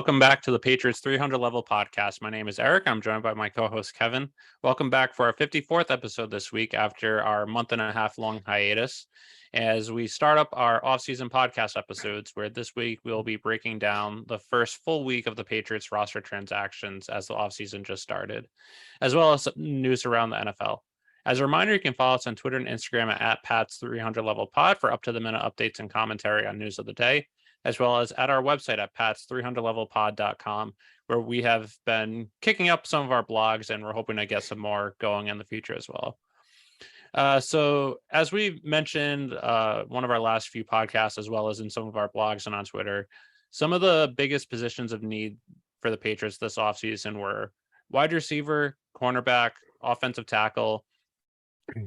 welcome back to the Patriots 300 Level Podcast. My name is Eric. I'm joined by my co-host Kevin. Welcome back for our 54th episode this week after our month and a half long hiatus. As we start up our off-season podcast episodes, where this week we'll be breaking down the first full week of the Patriots roster transactions as the offseason just started, as well as news around the NFL. As a reminder, you can follow us on Twitter and Instagram at Pat's 300 Level Pod for up-to-the-minute updates and commentary on news of the day, as well as at our website at pats300levelpod.com, where we have been kicking up some of our blogs and we're hoping to get some more going in the future as well. So as we mentioned, one of our last few podcasts, as well as in some of our blogs and on Twitter, some of the biggest positions of need for the Patriots this offseason were wide receiver, cornerback, offensive tackle,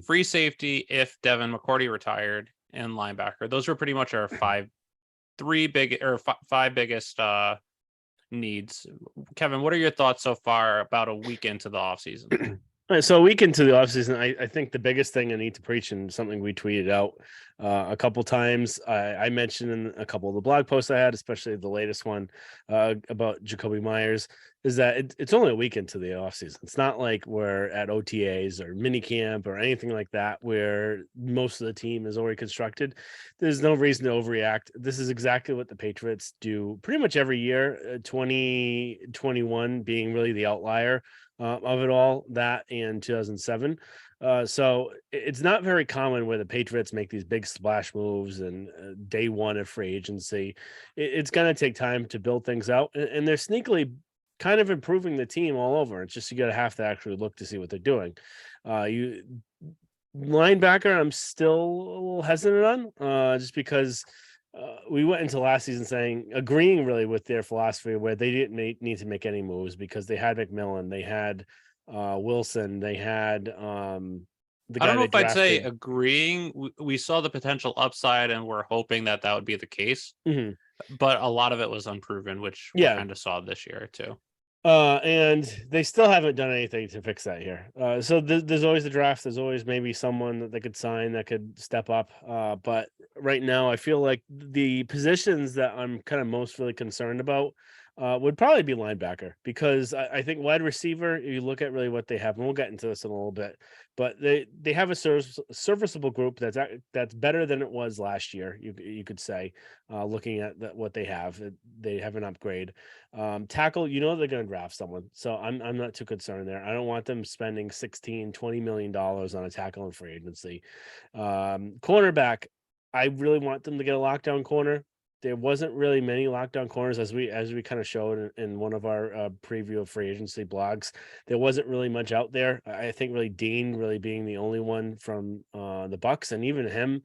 free safety if Devin McCourty retired, and linebacker. Those were pretty much our five biggest needs. Kevin, what are your thoughts so far about a week into the offseason? So a week into the offseason, I think the biggest thing I need to preach, and something we tweeted out a couple times, I mentioned in a couple of the blog posts I had, especially the latest one about Jacoby Myers, is that it's only a week into the offseason. It's not like we're at OTAs or minicamp or anything like that where most of the team is already constructed. There's no reason to overreact. This is exactly what the Patriots do pretty much every year, 2021 being really the outlier of it all, that and 2007. So it's not very common where the Patriots make these big splash moves and day one of free agency. It's going to take time to build things out, and they're sneakily kind of improving the team all over. It's just you got to have to actually look to see what they're doing. Linebacker, I'm still a little hesitant on, just because we went into last season agreeing really with their philosophy where they didn't need to make any moves because they had McMillan, they had Wilson, they had the guy. I don't know if I'd say agreeing. We saw the potential upside and we're hoping that would be the case. Mm-hmm. But a lot of it was unproven, which we kind of saw this year too. And they still haven't done anything to fix that here. So there's always the draft. There's always maybe someone that they could sign that could step up. But right now, I feel like the positions that I'm kind of most really concerned about would probably be linebacker, because I think wide receiver, you look at really what they have, and we'll get into this in a little bit, but they have a serviceable group that's better than it was last year. You could say, looking at what they have an upgrade. Tackle, they're going to draft someone, so I'm not too concerned there. I don't want them spending $16-20 million on a tackle in free agency. Cornerback, I really want them to get a lockdown corner. There wasn't really many lockdown corners, as we kind of showed in one of our preview of free agency blogs. There wasn't really much out there. I think really Dean really being the only one from the Bucks, and even him,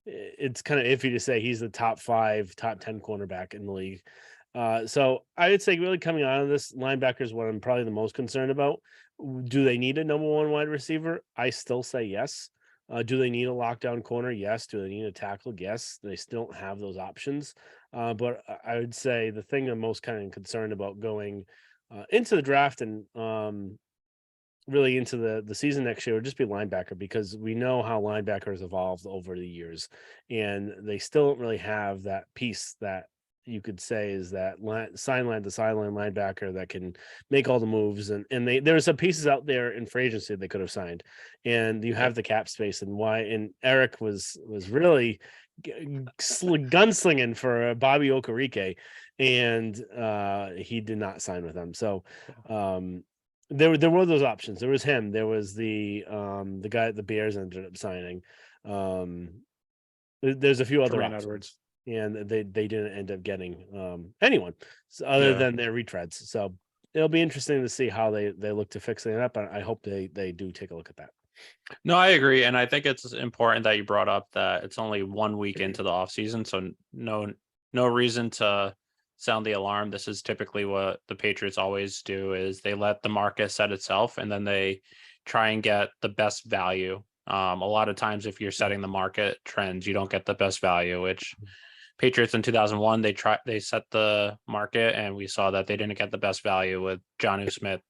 it's kind of iffy to say he's the top 5, top 10 cornerback in the league. So I would say really coming out of this, linebacker is what I'm probably the most concerned about. Do they need a number 1 wide receiver? I still say yes. Do they need a lockdown corner? Yes. Do they need a tackle? Yes. They still don't have those options. But I would say the thing I'm most kind of concerned about going into the draft and really into the season next year would just be linebacker, because we know how linebackers evolved over the years, and they still don't really have that piece that you could say is that sideline to sideline linebacker that can make all the moves. And there's some pieces out there in free agency they could have signed, and you have the cap space. And Eric was really gunslinging for Bobby Okereke, and he did not sign with them. So there were those options. There was him. There was the guy the Bears ended up signing. There's a few other options. Edwards. And they didn't end up getting anyone other than their retreads. So it'll be interesting to see how they look to fixing it up. I hope they do take a look at that. No, I agree. And I think it's important that you brought up that it's only 1 week into the offseason. So no reason to sound the alarm. This is typically what the Patriots always do, is they let the market set itself and then they try and get the best value. A lot of times if you're setting the market trends, you don't get the best value, which Patriots in 2001, they set the market, and we saw that they didn't get the best value with Jonnu Smith.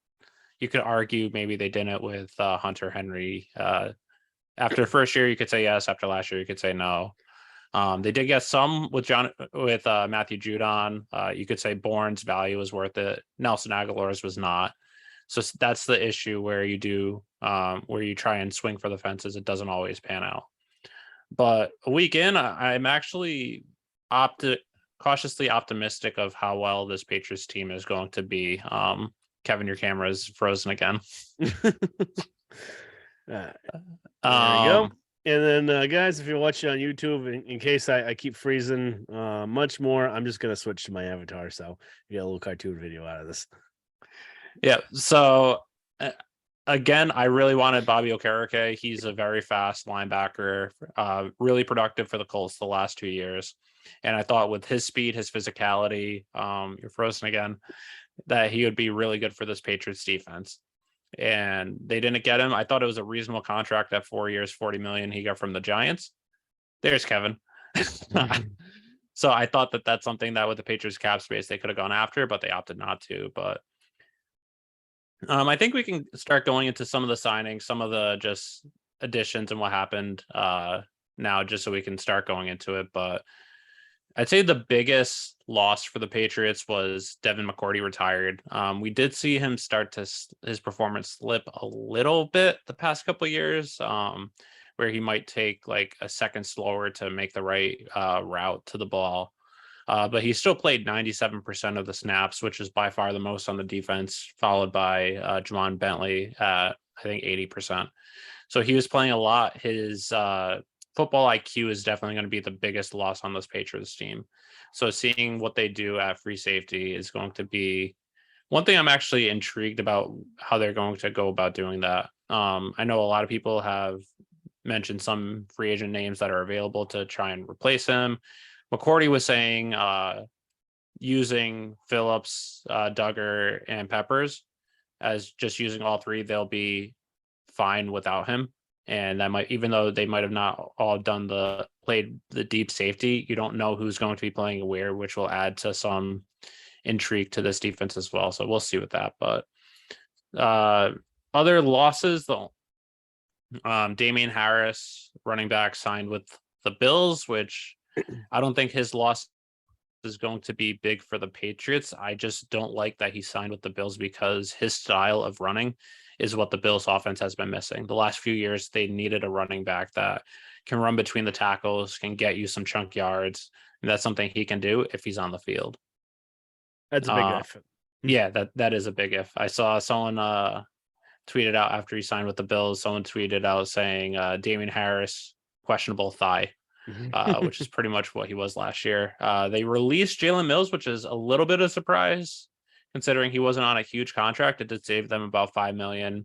You could argue maybe they didn't with Hunter Henry. After the first year, you could say yes. After last year, you could say no. They did get some with Matthew Judon. You could say Bourne's value was worth it. Nelson Aguilar's was not. So that's the issue where you try and swing for the fences. It doesn't always pan out. But a week in, I'm actually cautiously optimistic of how well this Patriots team is going to be. Kevin, your camera is frozen again. There we go. Um, And then, guys, if you're watching on YouTube, in case I keep freezing much more, I'm just going to switch to my avatar. So you get a little cartoon video out of this. Yeah. So again, I really wanted Bobby Okereke. He's a very fast linebacker, really productive for the Colts the last 2 years. And I thought with his speed, his physicality, you're frozen again, that he would be really good for this Patriots defense. And they didn't get him. I thought it was a reasonable contract at 4 years, $40 million he got from the Giants. There's Kevin. So I thought that that's something that with the Patriots cap space they could have gone after, but they opted not to. But I think we can start going into some of the signings, some of the just additions and what happened now, just so we can start going into it. But I'd say the biggest loss for the Patriots was Devin McCourty retired. We did see him start to his performance slip a little bit the past couple of years, where he might take like a second slower to make the right route to the ball. But he still played 97% of the snaps, which is by far the most on the defense, followed by Juwan Bentley at, I think, 80%. So he was playing a lot. His football IQ is definitely going to be the biggest loss on this Patriots team. So seeing what they do at free safety is going to be one thing I'm actually intrigued about how they're going to go about doing that. I know a lot of people have mentioned some free agent names that are available to try and replace him. McCourty was saying using Phillips, Duggar, and Peppers as just using all three, they'll be fine without him. And that might, even though they might have not all played the deep safety, you don't know who's going to be playing where, which will add to some intrigue to this defense as well. So we'll see with that. But other losses, though, Damian Harris, running back, signed with the Bills, which I don't think his loss is going to be big for the Patriots. I just don't like that he signed with the Bills because his style of running is what the Bills offense has been missing. The last few years, they needed a running back that can run between the tackles, can get you some chunk yards. And that's something he can do if he's on the field. That's a big if. Yeah, that is a big if. I saw someone tweeted out after he signed with the Bills, someone tweeted out saying Damian Harris, questionable thigh. Which is pretty much what he was last year. They released Jalen Mills, which is a little bit of a surprise considering he wasn't on a huge contract. It did save them about $5 million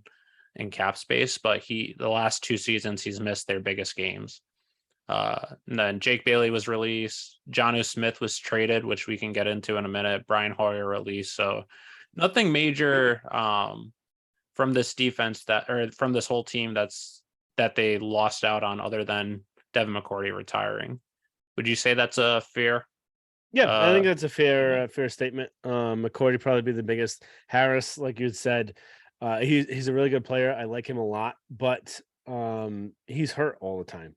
in cap space, but the last 2 seasons he's missed their biggest games. And then Jake Bailey was released. Jonnu Smith was traded, which we can get into in a minute. Brian Hoyer released. So nothing major from this defense from this whole team that they lost out on other than Devin McCourty retiring. Would you say that's a fair? Yeah, I think that's a fair statement. McCourty probably be the biggest. Harris, like you said, he's a really good player. I like him a lot, but he's hurt all the time,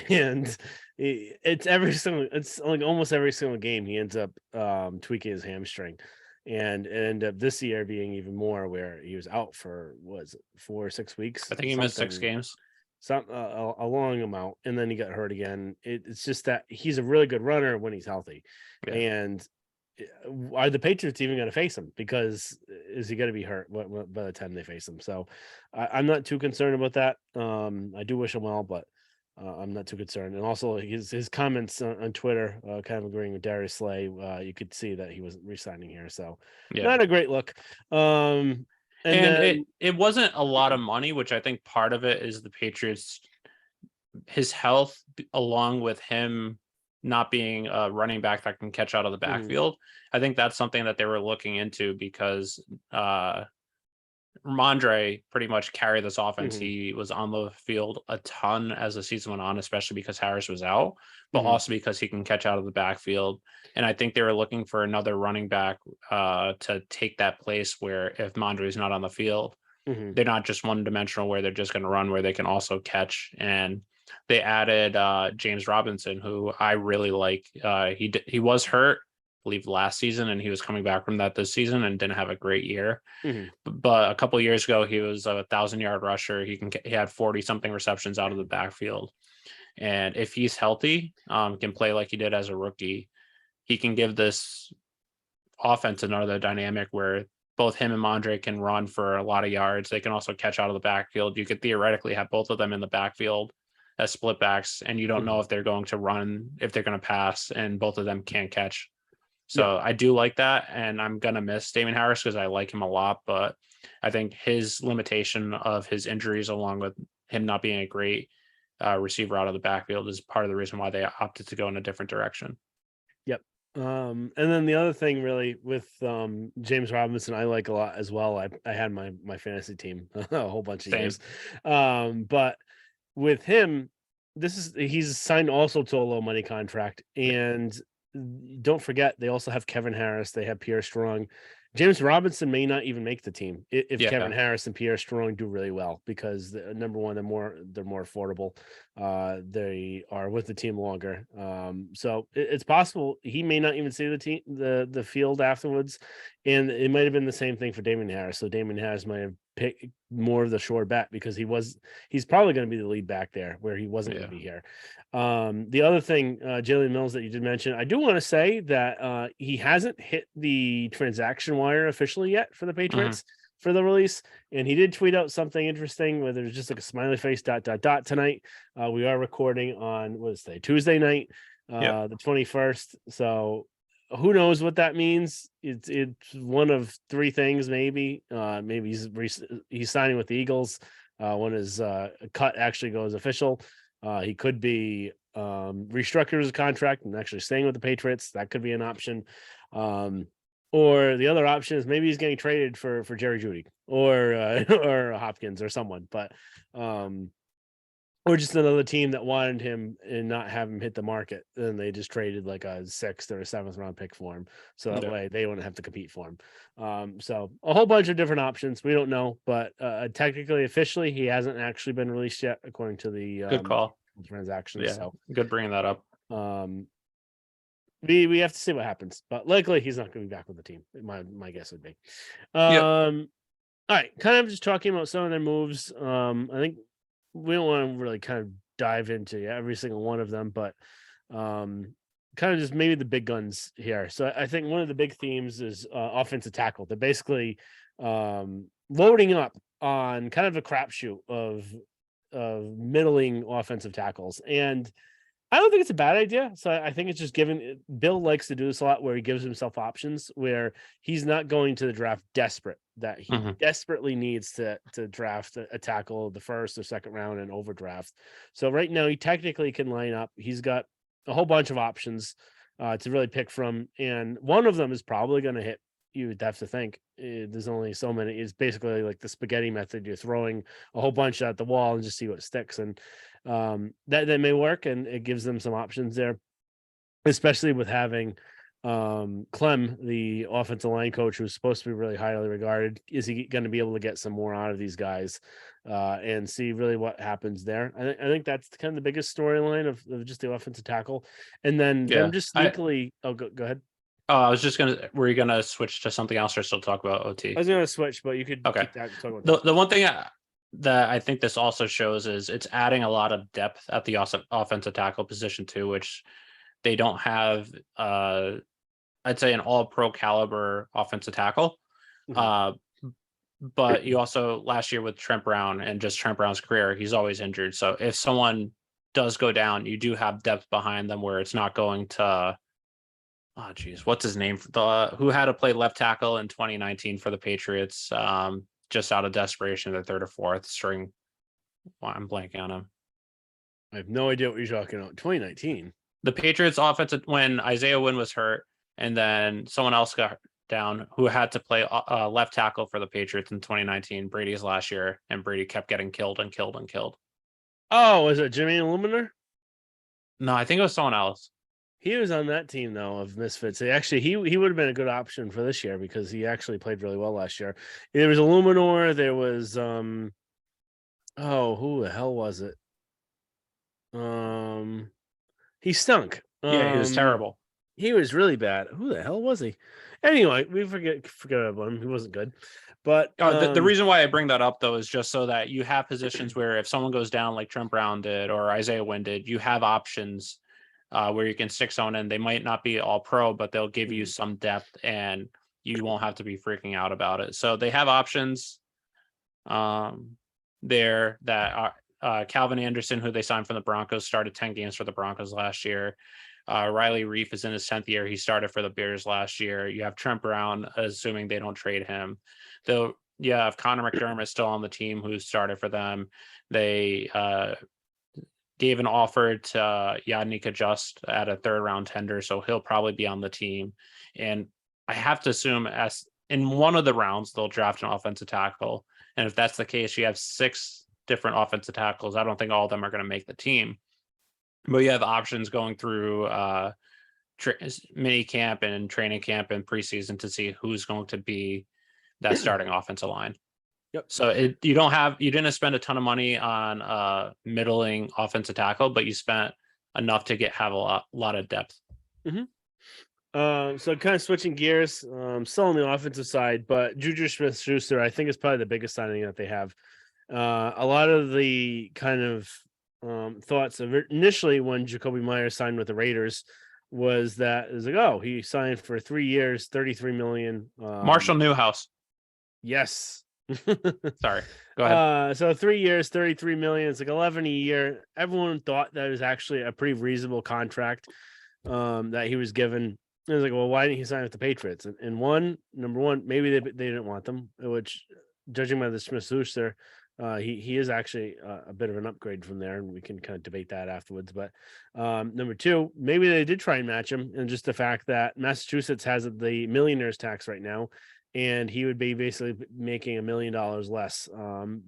and it's like almost every single game he ends up tweaking his hamstring, and end up this year being even more where he was out for 4 or 6 weeks. I think he missed 6 games. A long amount, and then he got hurt again. It's just that he's a really good runner when he's healthy. Yeah. And are the Patriots even going to face him? Because is he going to be hurt by the time they face him? So I'm not too concerned about that. I do wish him well, but I'm not too concerned. And also his comments on Twitter, kind of agreeing with Darius Slay. You could see that he wasn't re-signing here, so not a great look. And then, it wasn't a lot of money, which I think part of it is the Patriots, his health, along with him not being a running back that can catch out of the backfield. I think that's something that they were looking into because Ramondre pretty much carried this offense. He was on the field a ton as the season went on, especially because Harris was out, but also because he can catch out of the backfield. And I think they were looking for another running back to take that place where if Ramondre is not on the field, they're not just one dimensional where they're just going to run, where they can also catch. And they added James Robinson, who I really like. He was hurt, I believe, last season, and he was coming back from that this season and didn't have a great year. Mhm. But a couple of years ago, he was a 1,000-yard rusher. He had 40 something receptions out of the backfield, and if he's healthy, can play like he did as a rookie, he can give this offense another dynamic where both him and Mondre can run for a lot of yards. They can also catch out of the backfield. You could theoretically have both of them in the backfield as split backs, and you don't know Mhm. if they're going to run, if they're going to pass, and both of them can't catch. Yep. So I do like that, and I'm gonna miss Damon Harris because I like him a lot, but I think his limitation of his injuries, along with him not being a great receiver out of the backfield, is part of the reason why they opted to go in a different direction. Yep. And then the other thing really with James Robinson, I like a lot as well. I had my fantasy team a whole bunch of Same. years. But with him, he's signed also to a low money contract. And don't forget, they also have Kevin Harris, they have Pierre Strong. James Robinson may not even make the team if Kevin Yeah. Harris and Pierre Strong do really well because number one, they're more affordable. They are with the team longer. So it's possible he may not even see the field afterwards, and it might have been the same thing for Damon Harris. So Damon Harris might have picked more of the sure bet because he's probably going to be the lead back there where he wasn't going Yeah. to be here. The other thing, Jalen Mills, that you did mention, I do want to say that he hasn't hit the transaction wire officially yet for the Hmm. Patriots for the release, and he did tweet out something interesting where there's just like a smiley face ... tonight. We are recording on what is today, Tuesday night, Yep. the 21st. So who knows what that means? It's one of three things, maybe. Maybe he's signing with the Eagles when his cut actually goes official. He could be restructured his contract and actually staying with the Patriots. That could be an option. Or the other option is maybe he's getting traded for Jerry Jeudy or or Hopkins or someone, but or just another team that wanted him and not have him hit the market. Then they just traded like a 6th or a 7th round pick for him, so that Yeah. way they wouldn't have to compete for him. So a whole bunch of different options. We don't know, but technically, officially, he hasn't actually been released yet, according to the Good call. transactions. Yeah. So Good bringing that up. um, we have to see what happens, but likely he's not going to be back with the team. My guess would be. Yep. All right, kind of just talking about some of their moves. I think we don't want to really kind of dive into every single one of them, but kind of just maybe the big guns here. So I think one of the big themes is offensive tackle. They're basically loading up on kind of a crapshoot of middling offensive tackles, and I don't think it's a bad idea. So I think it's just given Bill likes to do this a lot where he gives himself options where he's not going to the draft desperate, that he Hmm. desperately needs to draft a tackle the first or second round and overdraft. So right now he technically can line up. He's got a whole bunch of options to really pick from, and one of them is probably going to hit. You would have to think there's only so many. It's basically like the spaghetti method. You're throwing a whole bunch at the wall and just see what sticks. And that may work, and it gives them some options there, especially with having Clem, the offensive line coach, who's supposed to be really highly regarded. Is he going to be able to get some more out of these guys and see really what happens there? I think that's kind of the biggest storyline of just the offensive tackle, and then them Yeah. just sneakily. Oh, go ahead. I was just gonna. Were you gonna switch to something else or still talk about I OT? was going to switch, but you could Okay. keep that talking about The that. the one thing that I think this also shows is it's adding a lot of depth at the offensive tackle position too, which they don't have. I'd say an all pro caliber offensive tackle. Mhm. Uh, but you also last year with Trent Brown and just Trent Brown's career, he's always injured. So if someone does go down, you do have depth behind them where it's not going to. Oh geez, what's his name? The who had to play left tackle in 2019 for the Patriots, just out of desperation, the third or fourth string. Well, I'm blanking on him. I have no idea what you're talking about. 2019. The Patriots offensive when Isaiah Wynn was hurt, and then someone else got down who had to play left tackle for the Patriots in 2019, Brady's last year, and Brady kept getting killed and killed and killed. Oh, was it Jimmy Illuminar? No, I think it was someone else. He was on that team though of Misfits. Actually, he would have been a good option for this year because he actually played really well last year. There was Illuminor. There was oh, who the hell was it? He stunk. Yeah, he was terrible. He was really bad. Who the hell was he? Anyway, we forget about him. He wasn't good. But The reason why I bring that up, though, is just so that you have positions where if someone goes down like Trent Brown did or Isaiah Wynn did, you have options where you can stick someone in. They might not be all pro, but they'll give you some depth and you won't have to be freaking out about it. So they have options there that are Calvin Anderson, who they signed from the Broncos, started 10 games for the Broncos last year. Riley Reif is in his 10th year. He started for the Bears last year. You have Trent Brown, assuming they don't trade him. Though you have Connor McDermott still on the team, who started for them. They gave an offer to Yadnika Just at a third round tender, so he'll probably be on the team. And I have to assume as in one of the rounds, they'll draft an offensive tackle. And if that's the case, you have 6 different offensive tackles. I don't think all of them are going to make the team, but you have options going through mini camp and training camp and preseason to see who's going to be that starting offensive line. Yep. So you didn't spend a ton of money on middling offensive tackle, but you spent enough to have a lot of depth. Mm-hmm. So kind of switching gears, still on the offensive side, but Juju Smith-Schuster, I think, is probably the biggest signing that they have. A lot of the kind of thoughts of initially when Jacoby Myers signed with the Raiders was that it was like, oh, he signed for 3 years, $33 million. Marshall Newhouse. Yes. Sorry. Go ahead. So 3 years, 33 million. It's like 11 a year. Everyone thought that was actually a pretty reasonable contract that he was given. It was like, well, why didn't he sign with the Patriots? And number one, maybe they didn't want them, which, judging by the Smith-Schuster, he is actually a bit of an upgrade from there, and we can kind of debate that afterwards. But number two, maybe they did try and match him, and just the fact that Massachusetts has the millionaire's tax right now, and he would be basically making $1 million less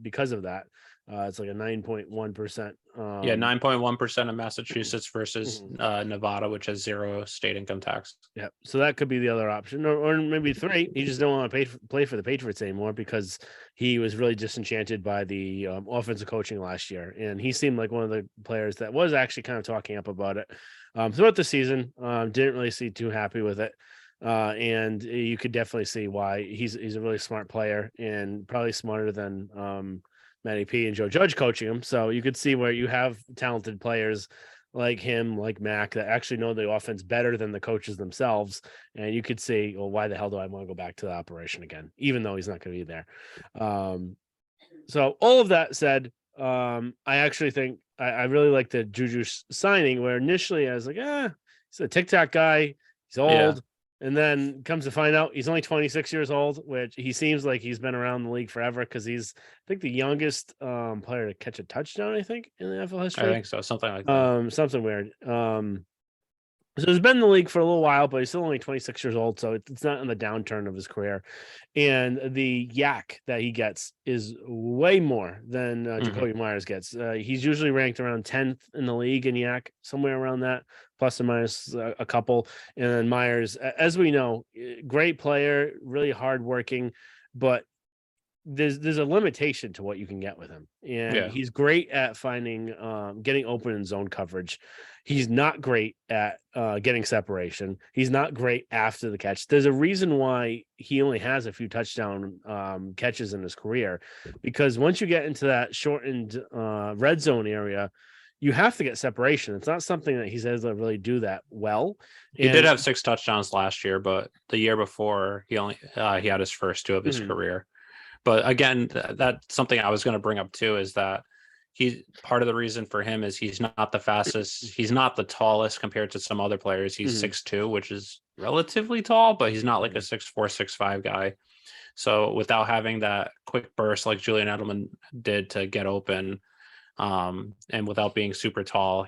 because of that. It's like a 9.1%. 9.1% of Massachusetts versus Nevada, which has 0 state income tax. Yeah, so that could be the other option, or maybe 3. He just don't want to play for the Patriots anymore because he was really disenchanted by the offensive coaching last year, and he seemed like one of the players that was actually kind of talking up about it throughout the season. Didn't really seem too happy with it. And you could definitely see why he's a really smart player and probably smarter than Matty P and Joe Judge coaching him. So you could see where you have talented players like him, like Mac, that actually know the offense better than the coaches themselves. And you could see, well, why the hell do I want to go back to the operation again, even though he's not going to be there? So all of that said, I actually think I really like the Juju signing, where initially I was like, he's a tic-tac guy. He's old. Yeah. And then comes to find out he's only 26 years old, which he seems like he's been around the league forever because he's, I think, the youngest player to catch a touchdown, I think, in the NFL history. I think so. Something like that. Something weird. So he's been in the league for a little while, but he's still only 26 years old, so it's not in the downturn of his career. And the yak that he gets is way more than Jacoby Myers gets. He's usually ranked around 10th in the league in yak, somewhere around that, plus or minus a couple. And then Myers, as we know, great player, really hardworking, but there's a limitation to what you can get with him. And he's great at finding getting open in zone coverage. He's not great at getting separation. He's not great after the catch. There's a reason why he only has a few touchdown catches in his career, because once you get into that shortened red zone area, you have to get separation. It's not something that he's able to really do that well. He did have 6 touchdowns last year, but the year before he had his first 2 of his career. But again, that's something I was going to bring up too, is that he's part of the reason for him is he's not the fastest. He's not the tallest compared to some other players. He's 6'2", which is relatively tall, but he's not like a 6'4", 6'5" guy. So without having that quick burst like Julian Edelman did to get open, and without being super tall,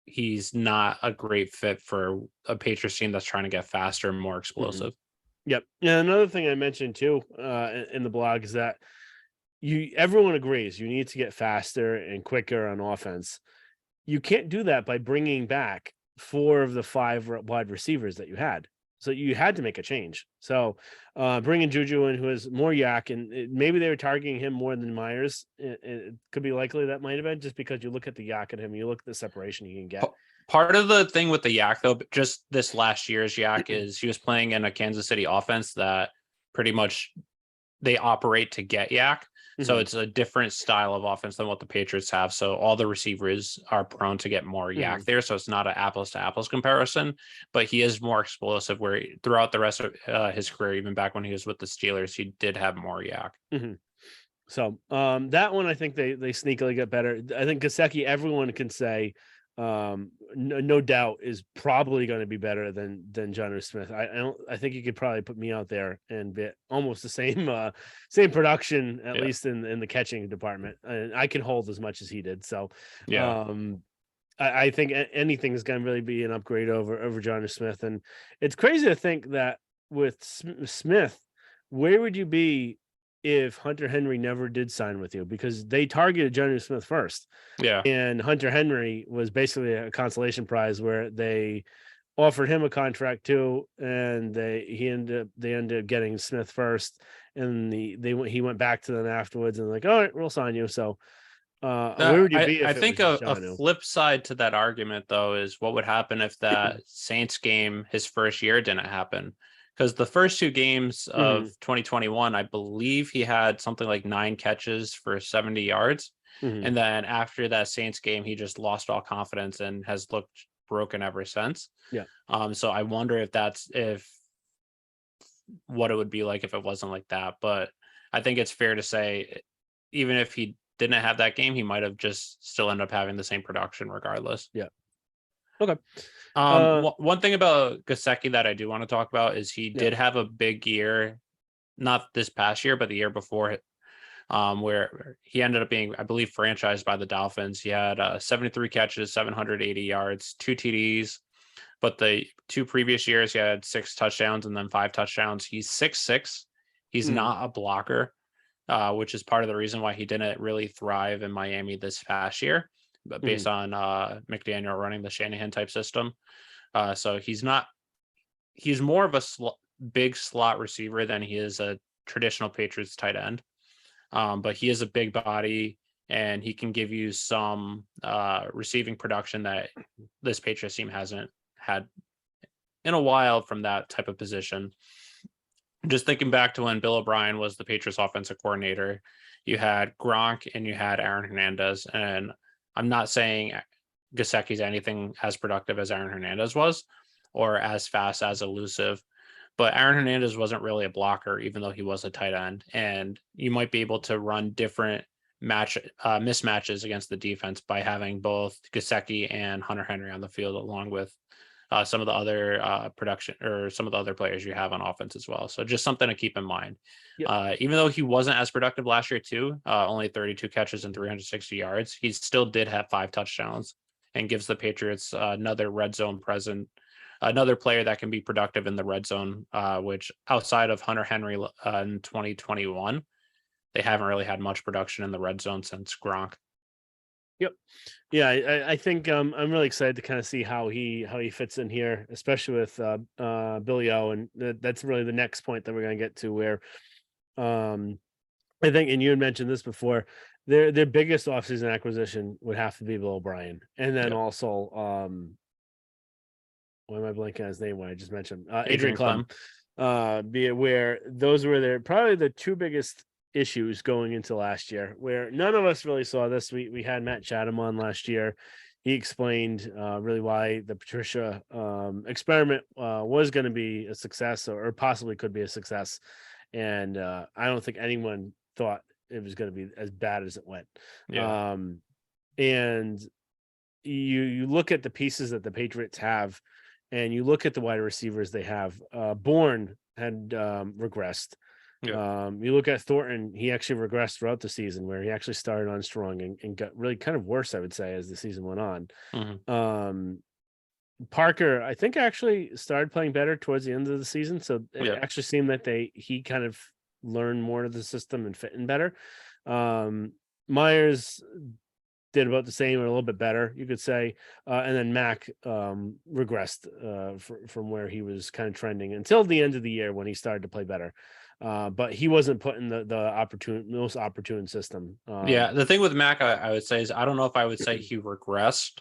he's not a great fit for a Patriots team that's trying to get faster and more explosive. Yep. Yeah. Another thing I mentioned too in the blog is that everyone agrees you need to get faster and quicker on offense. You can't do that by bringing back 4 of the 5 wide receivers that you had. So you had to make a change. So bringing Juju in, who has more yak, and maybe they were targeting him more than Myers. It could be likely that might have been just because you look at the yak at him, you look at the separation he can get. Part of the thing with the yak, though, just this last year's yak, is he was playing in a Kansas City offense that pretty much they operate to get yak. So it's a different style of offense than what the Patriots have. So all the receivers are prone to get more yak there. So it's not an apples to apples comparison, but he is more explosive where throughout the rest of his career, even back when he was with the Steelers, he did have more yak. So that one, I think they sneakily get better. I think Gesicki, everyone can say, no doubt is probably going to be better than Jonnu Smith. I think you could probably put me out there and be almost the same production, at least in the catching department. And I can hold as much as he did. So I think anything is going to really be an upgrade over Jonnu Smith. And it's crazy to think that with Smith, where would you be if Hunter Henry never did sign with you? Because they targeted Jonnu Smith first. And Hunter Henry was basically a consolation prize where they offered him a contract too, and they ended up getting Smith first, and he went back to them afterwards and like, all right, we'll sign you. So where would you be if I it think was a flip side to that argument, though, is what would happen if that Saints game his first year didn't happen? Because the first two games of 2021, I believe he had something like 9 catches for 70 yards. And then after that Saints game, he just lost all confidence and has looked broken ever since. So I wonder if what it would be like if it wasn't like that. But I think it's fair to say, even if he didn't have that game, he might have just still ended up having the same production regardless. Okay. One thing about Gesicki that I do want to talk about is he did have a big year, not this past year, but the year before, where he ended up being, I believe, franchised by the Dolphins. He had 73 catches, 780 yards, 2 TDs. But the 2 previous years, he had 6 touchdowns and then 5 touchdowns. He's 6'6". He's not a blocker, which is part of the reason why he didn't really thrive in Miami this past year, but based on McDaniel running the Shanahan type system. So he's more of a big slot receiver than he is a traditional Patriots tight end. But he is a big body and he can give you some receiving production that this Patriots team hasn't had in a while from that type of position. Just thinking back to when Bill O'Brien was the Patriots offensive coordinator, you had Gronk and you had Aaron Hernandez. And I'm not saying Gesicki's anything as productive as Aaron Hernandez was or as fast, as elusive, but Aaron Hernandez wasn't really a blocker, even though he was a tight end. And you might be able to run different mismatches against the defense by having both Gesicki and Hunter Henry on the field, along with some of the other production or some of the other players you have on offense as well. So just something to keep in mind. Even though he wasn't as productive last year too, only 32 catches and 360 yards, he still did have 5 touchdowns and gives the Patriots another red zone present, another player that can be productive in the red zone, which outside of Hunter Henry in 2021, they haven't really had much production in the red zone since Gronk. Yeah, I think I'm really excited to kind of see how he fits in here, especially with Billy O, and that's really the next point that we're going to get to, where I think, and you had mentioned this before, their biggest offseason acquisition would have to be Bill O'Brien, and then also why am I blanking on his name when I just mentioned Adrian Clem. Be aware those were probably the 2 biggest issues going into last year, where none of us really saw this. We had Matt Chatham on last year. He explained really why the Patricia experiment was going to be a success, or possibly could be a success. And I don't think anyone thought it was going to be as bad as it went. And you look at the pieces that the Patriots have, and you look at the wide receivers they have. Bourne had regressed. You look at Thornton, he actually regressed throughout the season, where he actually started on strong and got really kind of worse, I would say, as the season went on. Parker, I think, actually started playing better towards the end of the season. So it actually seemed that he kind of learned more of the system and fit in better. Myers did about the same or a little bit better, you could say. And then Mac regressed from where he was kind of trending until the end of the year when he started to play better. But he wasn't put in the most opportune system. Yeah, the thing with Mac, I would say is I don't know if I would say he regressed.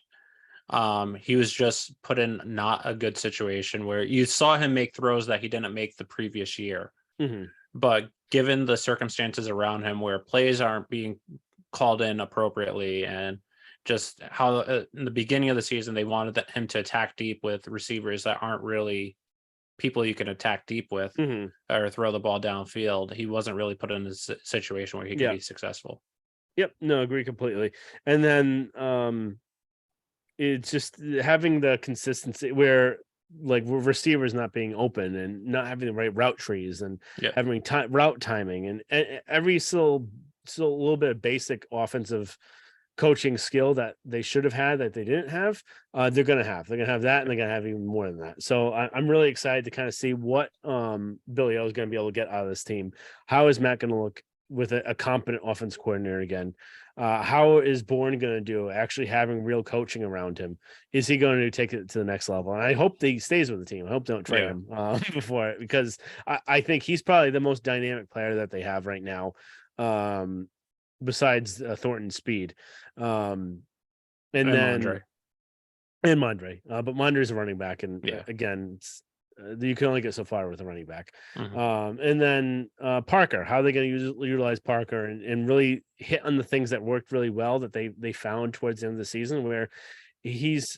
He was just put in not a good situation where you saw him make throws that he didn't make the previous year. Mhm. But given the circumstances around him where plays aren't being called in appropriately and just how in the beginning of the season they wanted him to attack deep with receivers that aren't really people you can attack deep with Mhm. or throw the ball downfield, he wasn't really put in a situation where he could Yeah. be successful. Yep. No, agree completely. And then it's just having the consistency where like receivers not being open and not having the right route trees and Yeah. having route timing and every still a little bit of basic offensive coaching skill that they should have had that they didn't have. They're gonna have that, and they're gonna have even more than that. So I'm really excited to kind of see what Billy O is going to be able to get out of this team. How is Matt going to look with a competent offense coordinator again? How is Bourne going to do actually having real coaching around him? Is he going to take it to the next level? And I hope that he stays with the team. I hope they don't trade Yeah. him before it, because I think he's probably the most dynamic player that they have right now. Besides Thornton's speed. And And then Mondre. and Mondre, but Mondre's a running back, and Yeah. again, you can only get so far with a running back. Mhm. And then Parker, how are they going to utilize Parker and really hit on the things that worked really well that they found towards the end of the season, where he's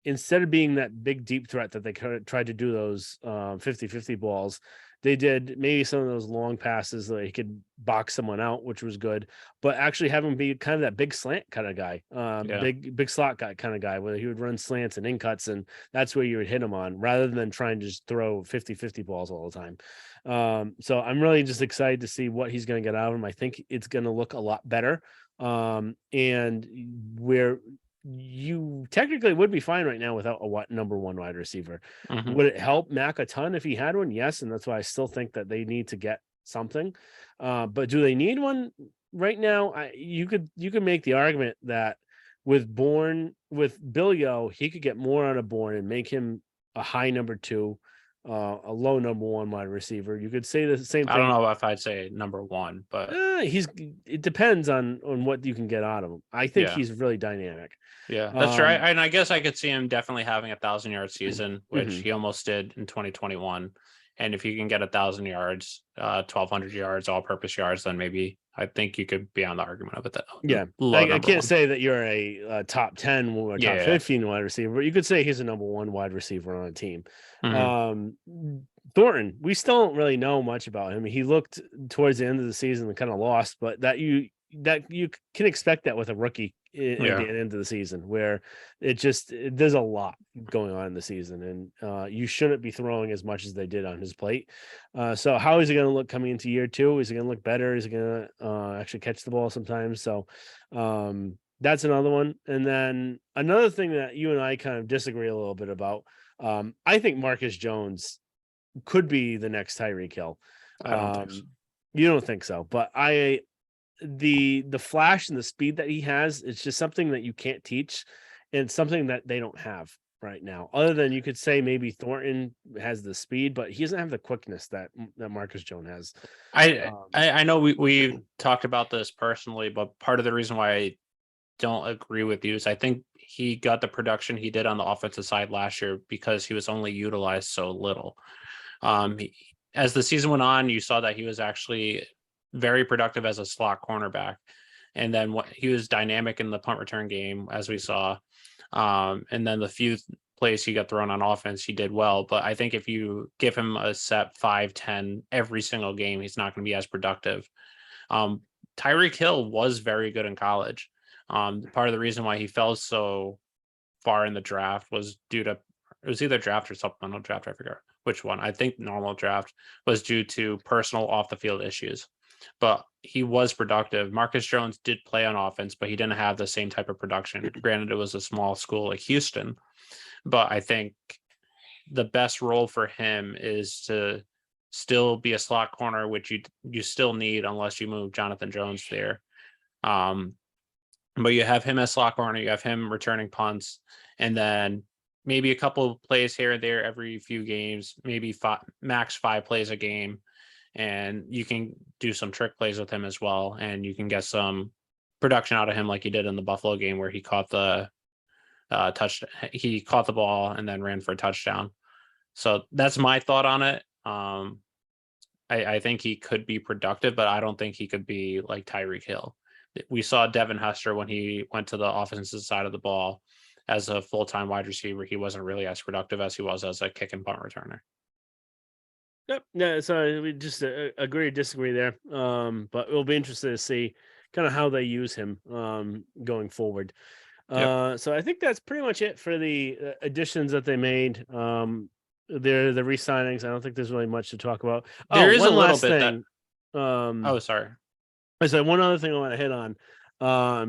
instead of being that big deep threat that they tried to do those 50-50 balls, they did maybe some of those long passes that he could box someone out, which was good, but actually have him be kind of that big slant kind of guy, Yeah. big slot guy kind of guy, where he would run slants and in cuts, and that's where you would hit him on rather than trying to just throw 50-50 balls all the time. So I'm really just excited to see what he's going to get out of him. I think it's going to look a lot better. And where you technically would be fine right now without a number one wide receiver. Mhm. Would it help Mac a ton if he had one? Yes, and that's why I still think that they need to get something. But do they need one right now? You could make the argument that with Billy O, he could get more out of Bourne and make him a high number two, a low number one wide receiver. You could say the same I don't thing. know if I'd say number one, but It depends on what you can get out of him. I think yeah. he's really dynamic. Yeah, that's right. And I guess I could see him definitely having 1,000-yard season, which Mhm. he almost did in 2021. And if you can get 1,000 yards, 1,200 yards, all-purpose yards, then maybe I think you could be on the argument of it. That Yeah, low I number can't one. say that you're a top 10 or top Yeah. 15 wide receiver, but you could say he's a number one wide receiver on a team. Mhm. Um, Thornton, we still don't really know much about him. He looked towards the end of the season and kind of lost, but that you can expect that with a rookie at Yeah. the end of the season, where there's a lot going on in the season, and you shouldn't be throwing as much as they did on his plate. So how is he going to look coming into year two? Is he going to look better? Is he going to actually catch the ball sometimes? So that's another one. And then another thing that you and I kind of disagree a little bit about. I think Marcus Jones could be the next Tyreek Hill. I don't think so. You don't think so, but the flash and the speed that he has, it's just something that you can't teach, and it's something that they don't have right now. Other than you could say maybe Thornton has the speed, but he doesn't have the quickness that Marcus Jones has. I know we talked about this personally, but part of the reason why I don't agree with you is I think he got the production he did on the offensive side last year because he was only utilized so little. As the season went on, you saw that he was actually very productive as a slot cornerback. And then he was dynamic in the punt return game, as we saw. And then the few plays he got thrown on offense, he did well. But I think if you give him a set 5-10 every single game, he's not going to be as productive. Tyreek Hill was very good in college. Part of the reason why he fell so far in the draft was due to it was either draft or supplemental draft. I forget which one. I think normal draft was due to personal off the field issues, but he was productive. Marcus Jones did play on offense, but he didn't have the same type of production. Granted, it was a small school like Houston, but I think the best role for him is to still be a slot corner, which you still need unless you move Jonathan Jones there. but you have him as slot corner, you have him returning punts, and then maybe a couple of plays here and there every few games, maybe max 5 plays a game, and you can do some trick plays with him as well, and you can get some production out of him like he did in the Buffalo game where he caught the he caught the ball and then ran for a touchdown. So that's my thought on it. I think he could be productive, but I don't think he could be like Tyreek Hill. We saw Devin Hester when he went to the offensive side of the ball as a full-time wide receiver. He wasn't really as productive as he was as a kick and punt returner. Yep. No, so we just agree or disagree there. But we'll be interested to see kind of how they use him going forward. Yep. So I think that's pretty much it for the additions that they made. They're the re-signings. I don't think there's really much to talk about. There is a one little last bit thing. oh, sorry. I said one other thing I want to hit on.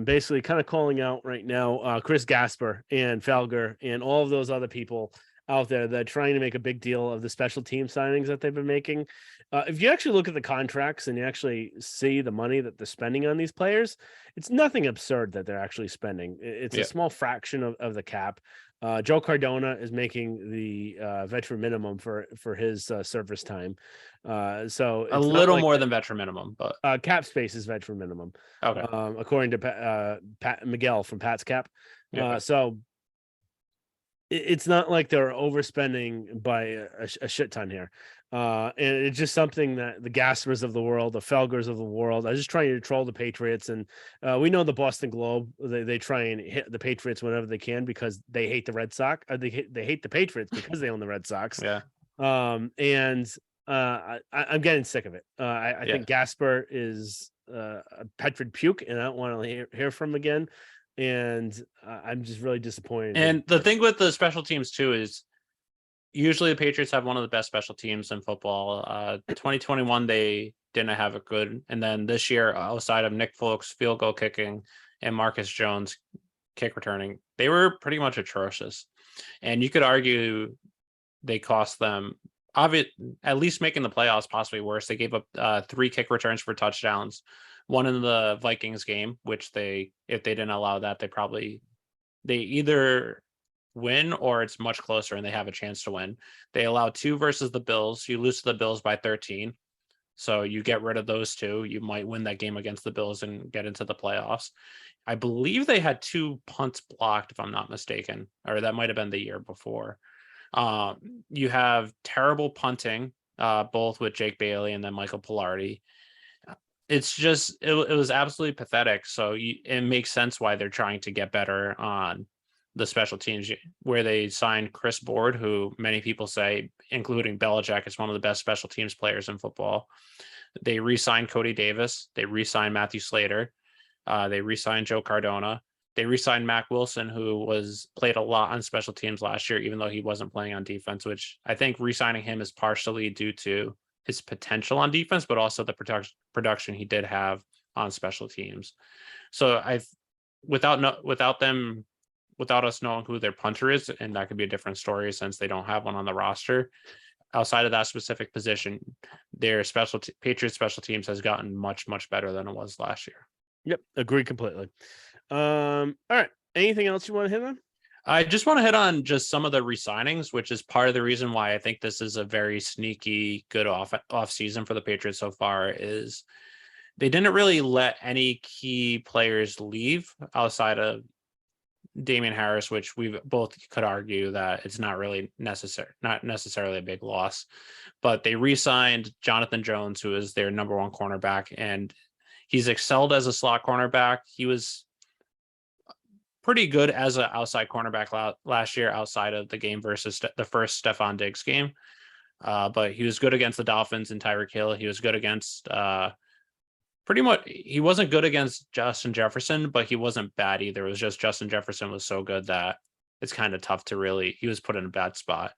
Basically kind of calling out right now Chris Gasper and Felger and all of those other people out there that are trying to make a big deal of the special team signings that they've been making. If you actually look at the contracts and you actually see the money that they're spending on these players, it's nothing absurd that they're actually spending. It's a small fraction of the cap. Joe Cardona is making the veteran minimum for his service time. So it's A little more than veteran minimum, but cap space is veteran minimum. okay. According to Pat Miguel from Pat's Cap. Yeah. So it's not like they're overspending by a shit ton here. And it's just something that the Gaspers of the world, the Felgers of the world, are just trying to troll the Patriots. And we know the Boston Globe, they try and hit the Patriots whenever they can because they hate the Red Sox. Or they hate the Patriots because they own the Red Sox. Yeah. I'm getting sick of it. I think Gasper is a Petrid puke, and I don't want to hear from him again. And I'm just really disappointed. And the thing with the special teams too is usually the Patriots have one of the best special teams in football. 2021 they didn't have it good, and then this year, outside of Nick Folk's field goal kicking and Marcus Jones kick returning, they were pretty much atrocious. And you could argue they cost them at least making the playoffs, possibly worse. They gave up 3 kick returns for touchdowns, one in the Vikings game, which if they didn't allow that, they either win or it's much closer and they have a chance to win. They allow 2 versus the Bills. You lose to the Bills by 13. So you get rid of those 2. You might win that game against the Bills and get into the playoffs. I believe they had 2 punts blocked, if I'm not mistaken, or that might have been the year before. You have terrible punting, both with Jake Bailey and then Michael Pilardi. It's just, it was absolutely pathetic. So it makes sense why they're trying to get better on the special teams, where they signed Chris Board, who many people say, including Belichick, is one of the best special teams players in football. They re-signed Cody Davis. They re-signed Matthew Slater. They re-signed Joe Cardona. They re-signed Mac Wilson, who played a lot on special teams last year, even though he wasn't playing on defense, which I think re-signing him is partially due to his potential on defense, but also the production he did have on special teams. So without us knowing who their punter is, and that could be a different story since they don't have one on the roster, outside of that specific position, their Patriots special teams has gotten much, much better than it was last year. Yep, agree completely. All right. Anything else you want to hit on? I just want to hit on just some of the re-signings, which is part of the reason why I think this is a very sneaky good off season for the Patriots so far. Is they didn't really let any key players leave outside of Damian Harris, which we both could argue that it's not necessarily a big loss. But they re-signed Jonathan Jones, who is their number 1 cornerback, and he's excelled as a slot cornerback. He was pretty good as an outside cornerback last year, outside of the game versus the first Stephon Diggs game. But he was good against the Dolphins and Tyreek Hill. He was good against pretty much. He wasn't good against Justin Jefferson, but he wasn't bad either. It was just Justin Jefferson was so good that it's kind of tough to he was put in a bad spot.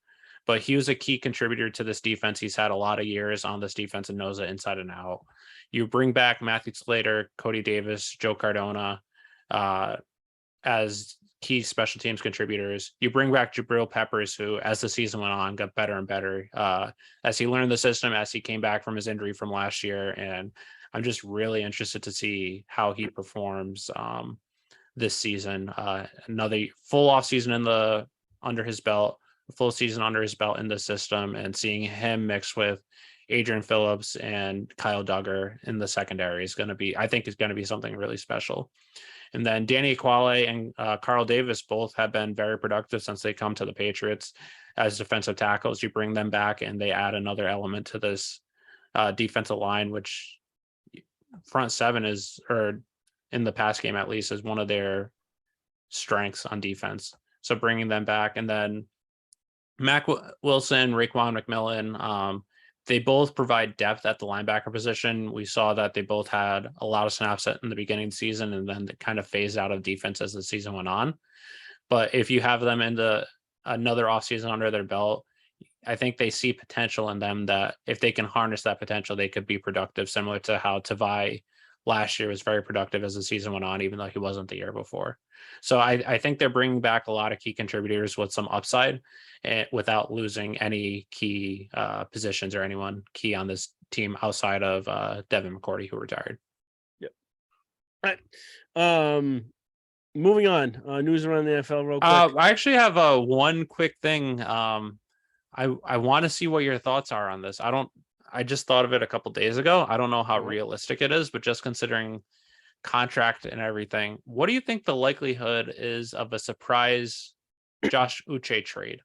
But he was a key contributor to this defense. He's had a lot of years on this defense and knows it inside and out. You bring back Matthew Slater, Cody Davis, Joe Cardona, as key special teams contributors. You bring back Jabril Peppers, who, as the season went on, got better and better as he learned the system, as he came back from his injury from last year. And I'm just really interested to see how he performs this season. Another full off season under his belt, a full season under his belt in the system, and seeing him mixed with Adrian Phillips and Kyle Duggar in the secondary is going to be, I think, is going to be something really special. And then Danny Aquale and Carl Davis both have been very productive since they come to the Patriots as defensive tackles. You bring them back and they add another element to this defensive line, which front seven is, or in the pass game at least, is one of their strengths on defense. So bringing them back, and then Mac Wilson, Raekwon McMillan, they both provide depth at the linebacker position. We saw that they both had a lot of snaps in the beginning of the season, and then they kind of phased out of defense as the season went on. But if you have them into another offseason under their belt, I think they see potential in them that if they can harness that potential, they could be productive, similar to how Tavai last year was very productive as the season went on, even though he wasn't the year before. So I think they're bringing back a lot of key contributors with some upside without losing any key positions or anyone key on this team outside of Devin McCourty, who retired. Yep. All right. Moving on. News around the NFL real quick. I actually have one quick thing. I want to see what your thoughts are on this. I just thought of it a couple days ago. I don't know how realistic it is, but just considering contract and everything, what do you think the likelihood is of a surprise Josh Uche trade?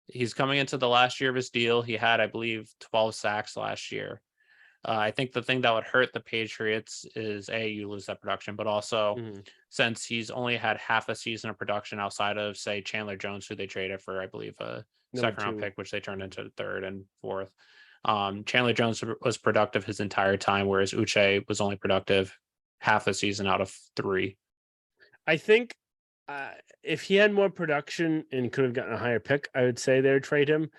He's coming into the last year of his deal. He had, I believe, 12 sacks last year. I think the thing that would hurt the Patriots is you lose that production, but also since he's only had half a season of production outside of, say, Chandler Jones, who they traded for, I believe, a second round pick, which they turned into third and fourth. Chandler Jones was productive his entire time, whereas Uche was only productive half a season out of 3. I think if he had more production and could have gotten a higher pick, I would say they would trade him.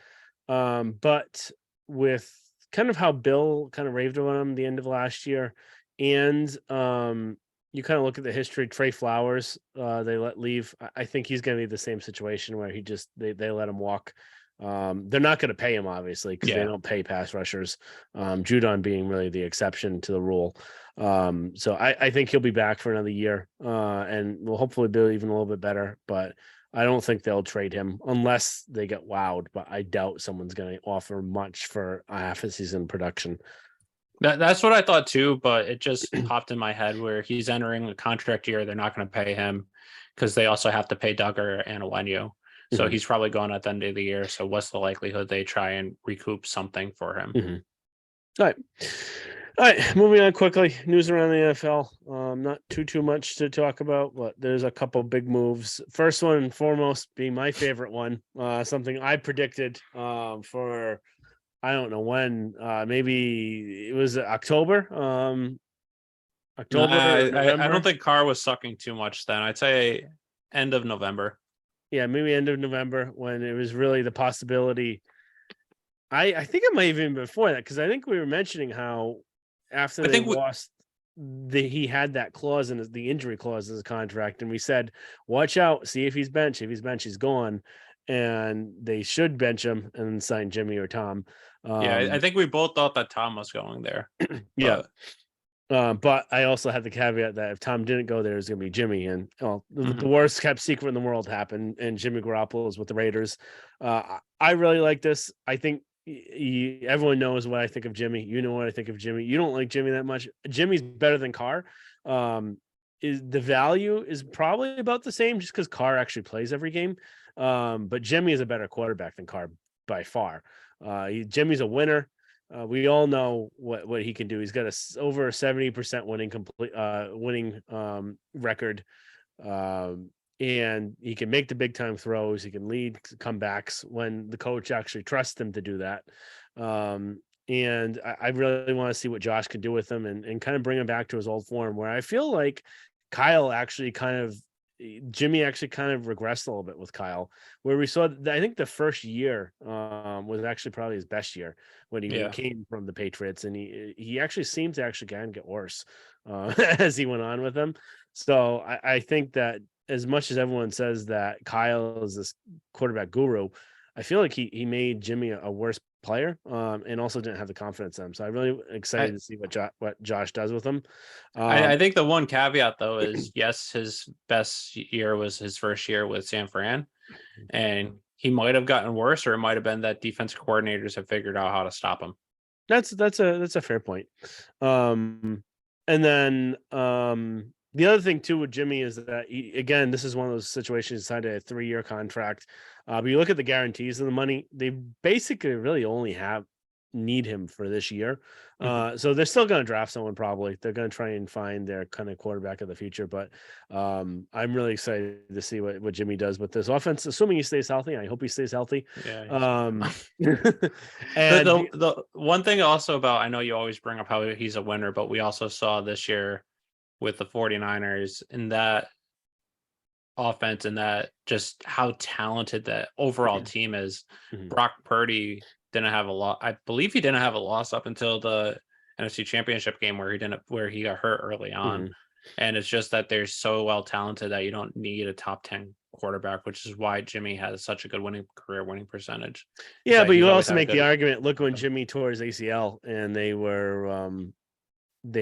But with kind of how Bill kind of raved on him the end of last year, and you kind of look at the history, Trey Flowers, they let leave. I think he's going to be the same situation where they let him walk. They're not going to pay him, obviously, because they don't pay pass rushers. Judon being really the exception to the rule. So I think he'll be back for another year, and will hopefully be even a little bit better. But I don't think they'll trade him unless they get wowed. But I doubt someone's going to offer much for a half a season production. That's what I thought too, but it just popped in my head where he's entering a contract year. They're not going to pay him because they also have to pay Duggar and Awenyu. So he's probably going at the end of the year. So what's the likelihood they try and recoup something for him? All right. Moving on quickly. News around the NFL. Not too much to talk about, but there's a couple big moves. First one and foremost being my favorite one. Something I predicted for, I don't know when. Maybe it was October. October. I don't think Carr was sucking too much then. I'd say end of November. Yeah, maybe end of November, when it was really the possibility. I think it might have even been before that, because I think we were mentioning how after they lost, he had that clause in the injury clause in his contract, and we said, watch out, see if he's benched. If he's benched, he's gone, and they should bench him and sign Jimmy or Tom. I think we both thought that Tom was going there. Yeah. But I also had the caveat that if Tom didn't go there, it's going to be Jimmy. And the worst kept secret in the world happened, and Jimmy Garoppolo is with the Raiders. I really like this. I think everyone knows what I think of Jimmy. You know what I think of Jimmy. You don't like Jimmy that much. Jimmy's better than Carr. Is the value is probably about the same, just because Carr actually plays every game. But Jimmy is a better quarterback than Carr by far. Jimmy's a winner. We all know what he can do. He's got over 70% winning record, and he can make the big time throws. He can lead comebacks when the coach actually trusts him to do that. And I really want to see what Josh can do with him and kind of bring him back to his old form, where I feel like Jimmy actually kind of regressed a little bit with Kyle, where we saw, I think the first year was actually probably his best year when he came from the Patriots, and he actually seemed to actually kind of get worse as he went on with them. So I think that as much as everyone says that Kyle is this quarterback guru, I feel like he made Jimmy a worse player, and also didn't have the confidence in him. So I'm really excited to see what Josh does with him. I think the one caveat though is yes, his best year was his first year with San Fran, and he might have gotten worse, or it might have been that defensive coordinators have figured out how to stop him. That's a fair point. And then the other thing too with Jimmy is that again, this is one of those situations. He signed a 3-year contract, but you look at the guarantees of the money; they basically really only need him for this year. So they're still going to draft someone. Probably they're going to try and find their kind of quarterback of the future. But I'm really excited to see what Jimmy does with this offense, assuming he stays healthy. I hope he stays healthy. Yeah. And the one thing also about, I know you always bring up how he's a winner, but we also saw this year with the 49ers in that offense and that just how talented that overall team is. Brock Purdy didn't have a lot. I believe he didn't have a loss up until the NFC Championship game where he got hurt early on. And it's just that they're so well talented that you don't need a top 10 quarterback, which is why Jimmy has such a good career winning percentage. Yeah, but you also make the argument. Look, when Jimmy tore his ACL and they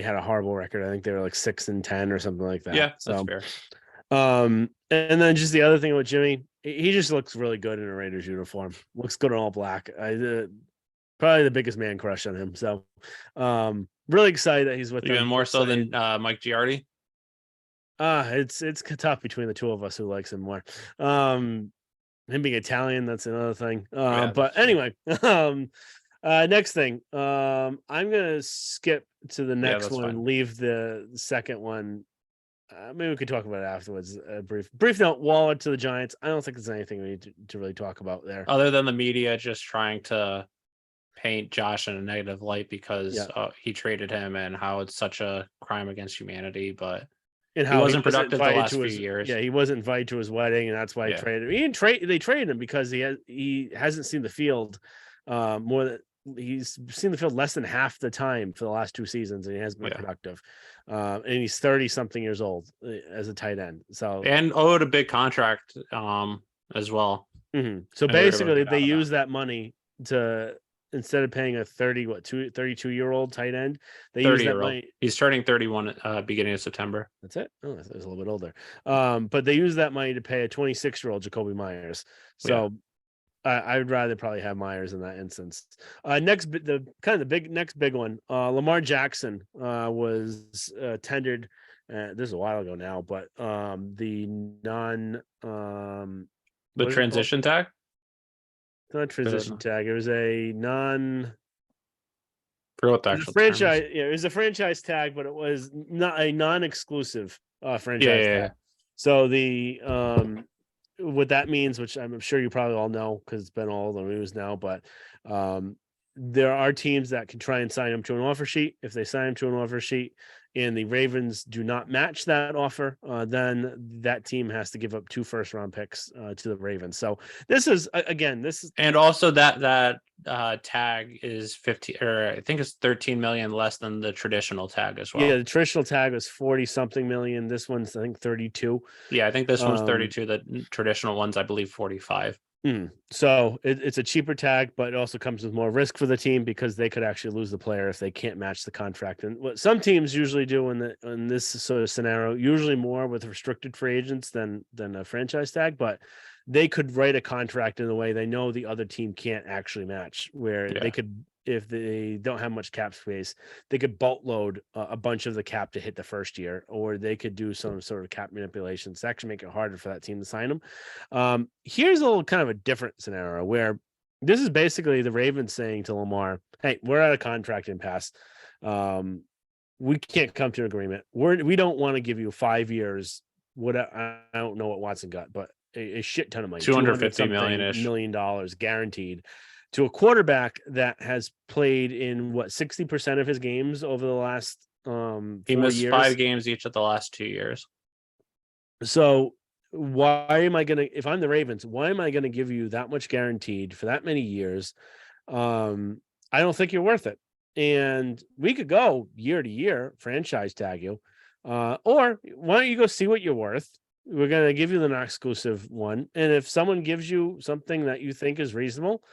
had a horrible record. I think they were like 6-10 or something like that. Yeah, that's fair. And then just the other thing with Jimmy, he just looks really good in a Raiders uniform. Looks good in all black. Probably the biggest man crush on him. So, really excited that he's with them. Even more so than Mike Giardi. It's tough between the two of us who likes him more. Him being Italian, that's another thing. But anyway, next thing, I'm gonna skip to the next one and leave the second one. Maybe we could talk about it afterwards. Brief note: Waller to the Giants. I don't think there's anything we need to really talk about there, other than the media just trying to paint Josh in a negative light because he traded him and how it's such a crime against humanity. But and how he wasn't productive the last few years. Yeah, he wasn't invited to his wedding, and that's why he traded him. He didn't trade. They traded him because he hasn't seen the field more than. He's seen the field less than half the time for the last 2 seasons, and he has been productive. And he's 30-something years old as a tight end. So and owed a big contract as well. So basically, they use that money to, instead of paying a 32-year-old tight end, they use that money. He's turning 31 beginning of September. That's it. Oh, I thought he was a little bit older. But they use that money to pay a 26-year-old Jacoby Myers. So. I would rather probably have Myers in that instance. Next, next big one. Lamar Jackson was tendered. This is a while ago now, but the transition tag. Not transition tag. It was a what the actual franchise. Yeah, it was a franchise tag, but it was not a non-exclusive franchise tag. So the what that means, which I'm sure you probably all know because it's been all the news now, but there are teams that can try and sign him to an offer sheet. If they sign him to an offer sheet and the Ravens do not match that offer, then that team has to give up 2 first-round picks to the Ravens. So this is and also that tag is 50, or I think it's 13 million less than the traditional tag as well. Yeah, the traditional tag was 40-something million. This one's I think 32. Yeah, I think this one's 32. The traditional one's I believe 45. So it's a cheaper tag, but it also comes with more risk for the team because they could actually lose the player if they can't match the contract. And what some teams usually do in this sort of scenario, usually more with restricted free agents than a franchise tag, but they could write a contract in a way they know the other team can't actually match, where they could, if they don't have much cap space, they could boatload a bunch of the cap to hit the first year, or they could do some sort of cap manipulations to actually make it harder for that team to sign them. Here's a little kind of a different scenario where this is basically the Ravens saying to Lamar, hey, we're at a contract impasse. We can't come to an agreement. We don't want to give you 5 years. I don't know what Watson got, but a shit ton of money, $250 million guaranteed to a quarterback that has played in 60% of his games over the last 4 years. He missed 5 games each of the last 2 years. So why am I gonna, if I'm the Ravens, why am I gonna give you that much guaranteed for that many years? I don't think you're worth it. And we could go year to year, franchise tag you, or why don't you go see what you're worth? We're going to give you the non-exclusive one. And if someone gives you something that you think is reasonable,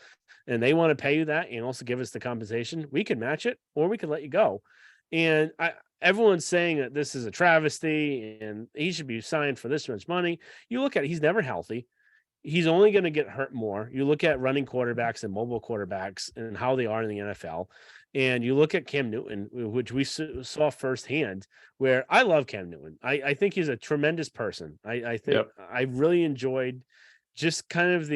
and they want to pay you that and also give us the compensation, we can match it or we can let you go. And everyone's saying that this is a travesty and he should be signed for this much money. You look at it, he's never healthy. He's only going to get hurt more. You look at running quarterbacks and mobile quarterbacks and how they are in the NFL. And you look at Cam Newton, which we saw firsthand, where I love Cam Newton. I think he's a tremendous person. I think Yep. I really enjoyed just kind of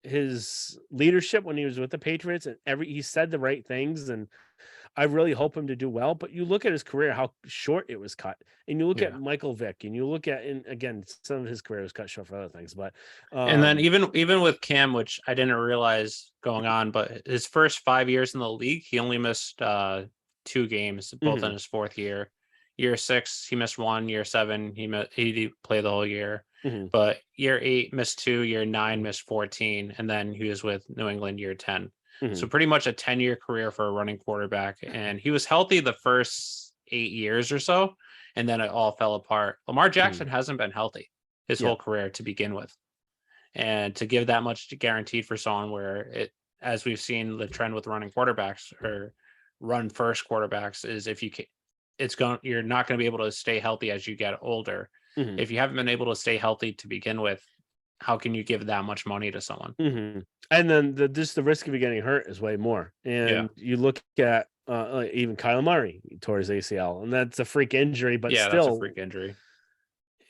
his leadership when he was with the Patriots, and he said the right things, and I really hope him to do well. But you look at his career, how short it was cut, and you look at Yeah. Michael Vick, and you look at, and again, some of his career was cut short for other things. But And then even with Cam, which I didn't realize going on, but his first 5 years in the league, he only missed 2 games, both in his fourth year. Year 6, he missed 1. Year 7, he didn't play the whole year. But year 8 missed 2. Year 9 missed 14, and then he was with New England year 10. So pretty much a 10-year career for a running quarterback, and he was healthy the first 8 years or so, and then it all fell apart. Lamar Jackson hasn't been healthy his whole career to begin with. And to give that much guaranteed for someone where it, as we've seen the trend with running quarterbacks or run first quarterbacks, is if you can, you're not going to be able to stay healthy as you get older. If you haven't been able to stay healthy to begin with, how can you give that much money to someone? And then the risk of you getting hurt is way more. And you look at even Kyle Murray tore his ACL, and that's a freak injury, but Yeah, still that's a freak injury.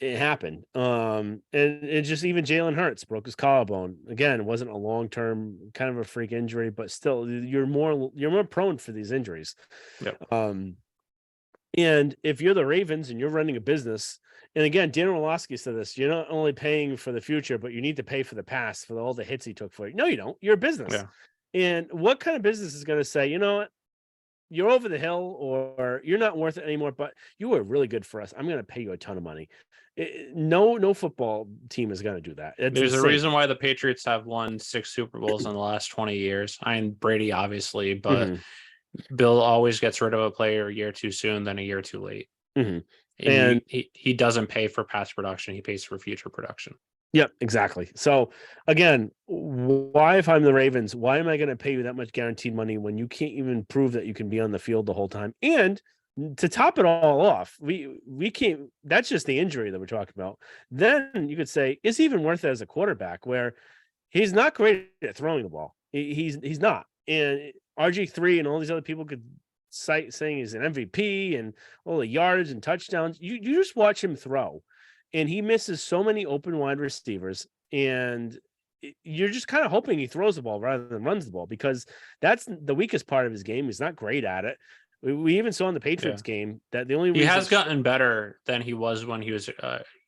it happened. And it just, even Jalen Hurts broke his collarbone. Again, it wasn't a long-term kind of a freak injury, but still you're more prone for these injuries. Yep. And if you're the Ravens and you're running a business, and again, Dan Orlovsky said this, you're not only paying for the future, but you need to pay for the past, for all the hits he took for you. No, you don't. You're a business. Yeah. And what kind of business is going to say, you know what, you're over the hill, or you're not worth it anymore, but you were really good for us, I'm going to pay you a ton of money. No football team is going to do that. There's a reason why the Patriots have won 6 Super Bowls in the last 20 years. I mean, Brady, obviously, but Bill always gets rid of a player a year too soon than a year too late. And he doesn't pay for past production. He pays for future production. Yep, exactly. So again, why, if I'm the Ravens, why am I going to pay you that much guaranteed money when you can't even prove that you can be on the field the whole time? And to top it all off, we can't. That's just the injury that we're talking about. Then you could say, is he even worth it as a quarterback, where he's not great at throwing the ball? He's not. And RG3 and all these other people could cite saying he's an MVP and all the yardage and touchdowns. You just watch him throw, and he misses so many open wide receivers, and you're just kind of hoping he throws the ball rather than runs the ball, because that's the weakest part of his game. He's not great at it. We even saw in the Patriots game that the only reason he has gotten better than he was when he was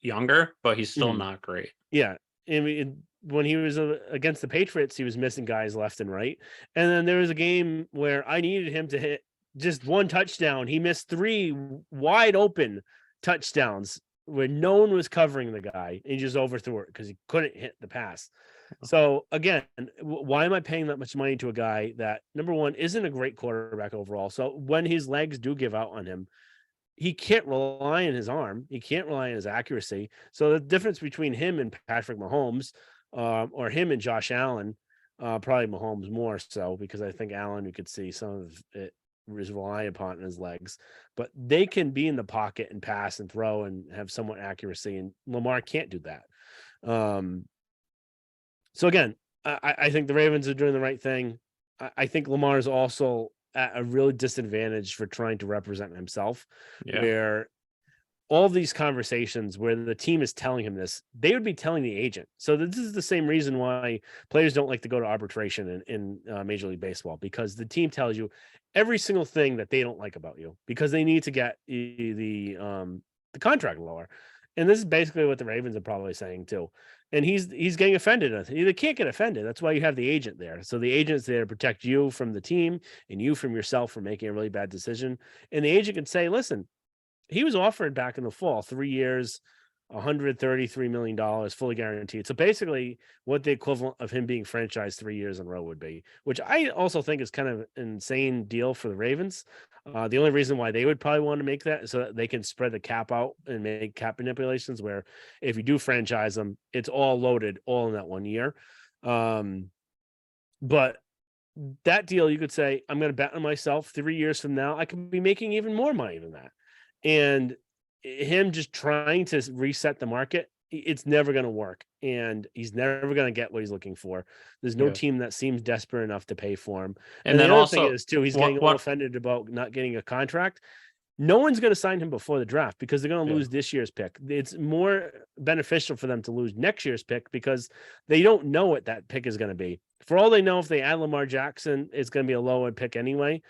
younger, but he's still not great. Yeah. I mean, when he was against the Patriots, he was missing guys left and right. And then there was a game where I needed him to hit just one touchdown. He missed 3 wide open touchdowns where no one was covering the guy, and he just overthrew it because he couldn't hit the pass. So again, why am I paying that much money to a guy that, number one, isn't a great quarterback overall? So when his legs do give out on him, he can't rely on his arm. He can't rely on his accuracy. So the difference between him and Patrick Mahomes, or him and Josh Allen, probably Mahomes more so, because I think Allen, you could see some of it is relying upon his legs, but they can be in the pocket and pass and throw and have somewhat accuracy, and Lamar can't do that. So again, I think the Ravens are doing the right thing. I think Lamar is also at a really disadvantage for trying to represent himself, where all these conversations where the team is telling him this, they would be telling the agent. So this is the same reason why players don't like to go to arbitration in Major League Baseball, because the team tells you every single thing that they don't like about you, because they need to get the contract lower. And this is basically what the Ravens are probably saying too. And he's getting offended. They can't get offended. That's why you have the agent there. So the agent's there to protect you from the team and you from yourself for making a really bad decision. And the agent can say, listen, he was offered back in the fall 3 years, $133 million, fully guaranteed. So basically what the equivalent of him being franchised 3 years in a row would be, which I also think is kind of an insane deal for the Ravens. The only reason why they would probably want to make that is so that they can spread the cap out and make cap manipulations, where if you do franchise them, it's all loaded all in that 1 year. But that deal, you could say, I'm going to bet on myself 3 years from now, I could be making even more money than that. And him just trying to reset the market, it's never going to work. And he's never going to get what he's looking for. There's no Yeah. team that seems desperate enough to pay for him. And And the then other thing also, is, too, he's getting a little what offended about not getting a contract. No one's going to sign him before the draft because they're going to yeah. lose this year's pick. It's more beneficial for them to lose next year's pick because they don't know what that pick is going to be. For all they know, if they add Lamar Jackson, it's going to be a lower pick anyway.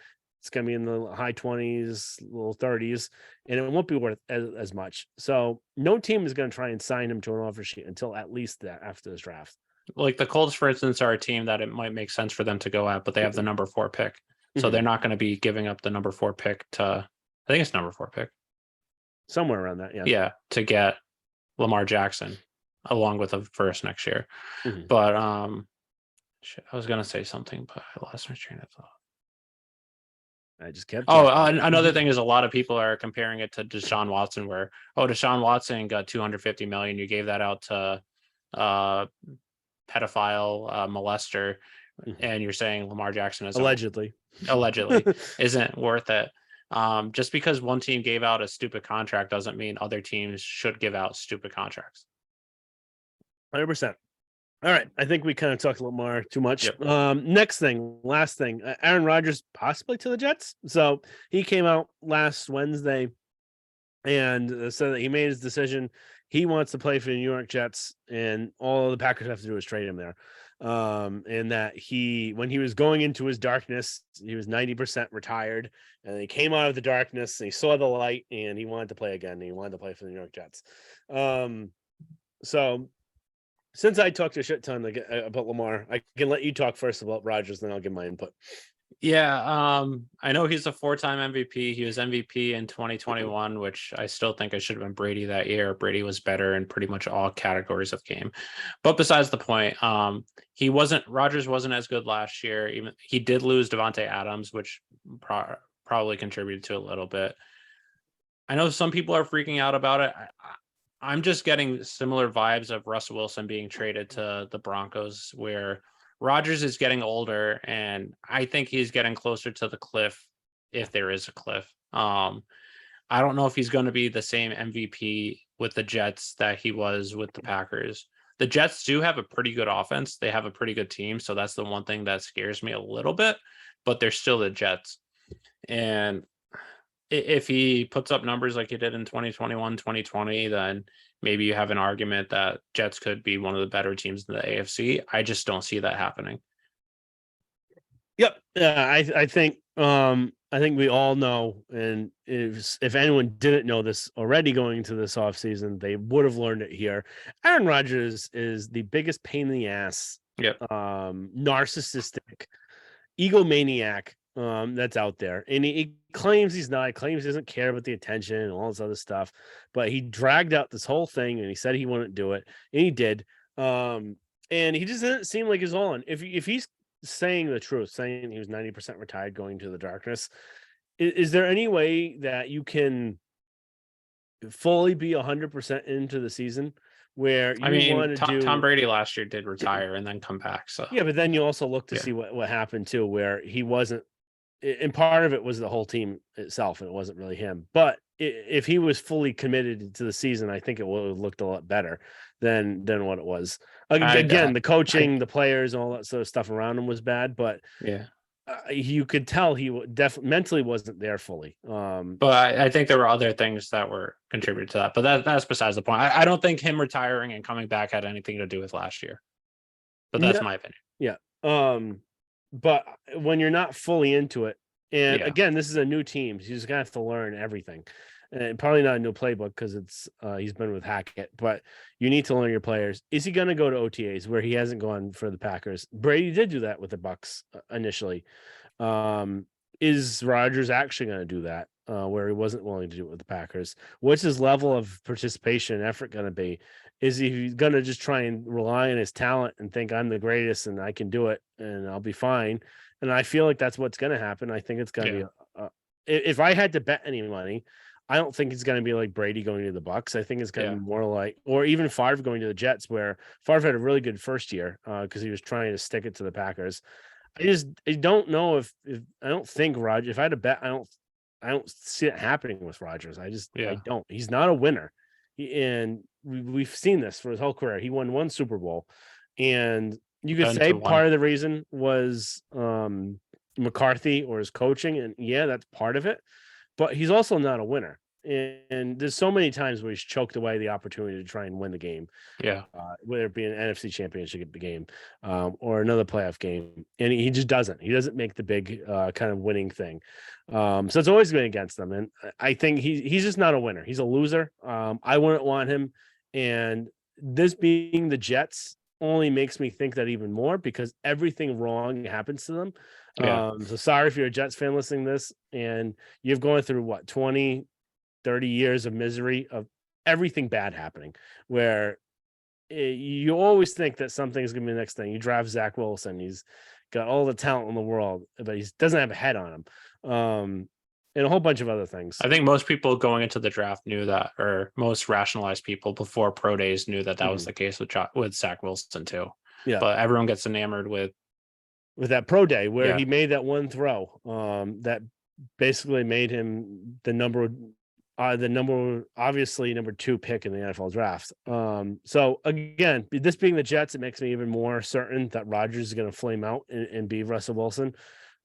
It's going to be in the high 20s, little 30s, and it won't be worth as much. So no team is going to try and sign him to an offer sheet until at least that after this draft. Like the Colts, for instance, are a team that it might make sense for them to go at, but they have the number 4 pick. So they're not going to be giving up the number 4 pick to, I think it's number 4 pick. Somewhere around that, yeah. Yeah, to get Lamar Jackson along with a first next year. Mhm. But shit, I was gonna say something, but I lost my train of thought. I just kept. Oh, another thing is a lot of people are comparing it to Deshaun Watson, where Deshaun Watson got $250 million. You gave that out to pedophile molester, and you're saying Lamar Jackson is allegedly isn't worth it. Just because one team gave out a stupid contract doesn't mean other teams should give out stupid contracts. 100%. All right. I think we kind of talked a little more too much. Yep. Last thing, Aaron Rodgers possibly to the Jets. So he came out last Wednesday and said that he made his decision. He wants to play for the New York Jets, and all the Packers have to do is trade him there. And that when he was going into his darkness, he was 90% retired, and he came out of the darkness and he saw the light, and he wanted to play again. And he wanted to play for the New York Jets. So since I talked a shit ton about Lamar, I can let you talk first about Rodgers, then I'll give my input. Yeah, I know he's a 4-time MVP. He was MVP in 2021, which I still think it should have been Brady that year. Brady was better in pretty much all categories of game. But besides the point, Rodgers wasn't as good last year. Even he did lose Devontae Adams, which probably contributed to a little bit. I know some people are freaking out about it. I'm just getting similar vibes of Russell Wilson being traded to the Broncos, where Rodgers is getting older, and I think he's getting closer to the cliff, if there is a cliff. I don't know if he's going to be the same MVP with the Jets that he was with the Packers. The Jets do have a pretty good offense. They have a pretty good team, so that's the one thing that scares me a little bit, but they're still the Jets. And if he puts up numbers like he did in 2021, 2020, then maybe you have an argument that Jets could be one of the better teams in the AFC. I just don't see that happening. Yep. I think we all know, and if anyone didn't know this already going into this offseason, they would have learned it here. Aaron Rodgers is the biggest pain in the ass, narcissistic, egomaniac that's out there. And he claims he's not, he claims he doesn't care about the attention and all this other stuff, but he dragged out this whole thing and he said he wouldn't do it, and he did. And he just doesn't seem like he's on. If he's saying the truth, saying he was 90% retired going to the darkness, is there any way that you can fully be 100% into the season where you want to do Tom Brady last year did retire and then come back? So yeah, but then you also look to see what happened too, where he wasn't, and part of it was the whole team itself, and it wasn't really him. But if he was fully committed to the season, I think it would have looked a lot better than what it was. Again, the coaching, the players, all that sort of stuff around him was bad, but you could tell he definitely mentally wasn't there fully. But I think there were other things that were contributed to that. But that's besides the point. I don't think him retiring and coming back had anything to do with last year. But that's my opinion. Yeah. But when you're not fully into it, and again, this is a new team, so he's gonna have to learn everything. And probably not a new playbook because it's he's been with Hackett, but you need to learn your players. Is he gonna go to OTAs where he hasn't gone for the Packers? Brady did do that with the Bucks initially. Is Rodgers actually gonna do that where he wasn't willing to do it with the Packers? What's his level of participation and effort gonna be? Is he going to just try and rely on his talent and think I'm the greatest and I can do it and I'll be fine? And I feel like that's what's going to happen. I think it's going to be, if I had to bet any money, I don't think it's going to be like Brady going to the Bucks. I think it's going to be more like, or even Favre going to the Jets, where Favre had a really good first year because he was trying to stick it to the Packers. I don't know if I don't think Roger. If I had to bet, I don't see it happening with Rodgers. I don't. He's not a winner, and we've seen this for his whole career. He won one Super Bowl, and you could say part of the reason was McCarthy or his coaching, and yeah, that's part of it. But he's also not a winner. And there's so many times where he's choked away the opportunity to try and win the game. Yeah. Whether it be an NFC championship game or another playoff game. And he just doesn't. He doesn't make the big kind of winning thing. So it's always been against them. And I think he's just not a winner. He's a loser. I wouldn't want him. And this being the Jets only makes me think that even more because everything wrong happens to them. So sorry if you're a Jets fan listening to this and you've gone through what 20, 30 years of misery of everything bad happening where you always think that something's going to be the next thing. You draft Zach Wilson. He's got all the talent in the world, but he doesn't have a head on him. And a whole bunch of other things. I think most people going into the draft knew that, or most rationalized people before pro days knew that was the case with Zach Wilson too. Yeah. But everyone gets enamored with that pro day where he made that one throw that basically made him the number obviously number 2 pick in the NFL draft. So again, this being the Jets, it makes me even more certain that Rodgers is going to flame out and be Russell Wilson.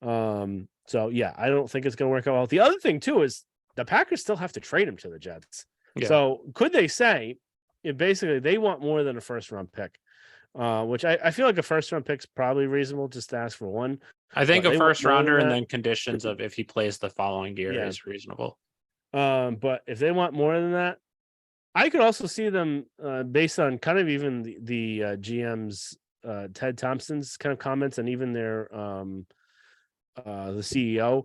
So yeah, I don't think it's going to work out well. The other thing too is the Packers still have to trade him to the Jets. Yeah. So could they say basically they want more than a first round pick? Which I feel like a first round pick's probably reasonable just to ask for one. I think a first rounder and then conditions of if he plays the following year is reasonable. But if they want more than that, I could also see them based on kind of even the GM's Ted Thompson's kind of comments and even their the CEO.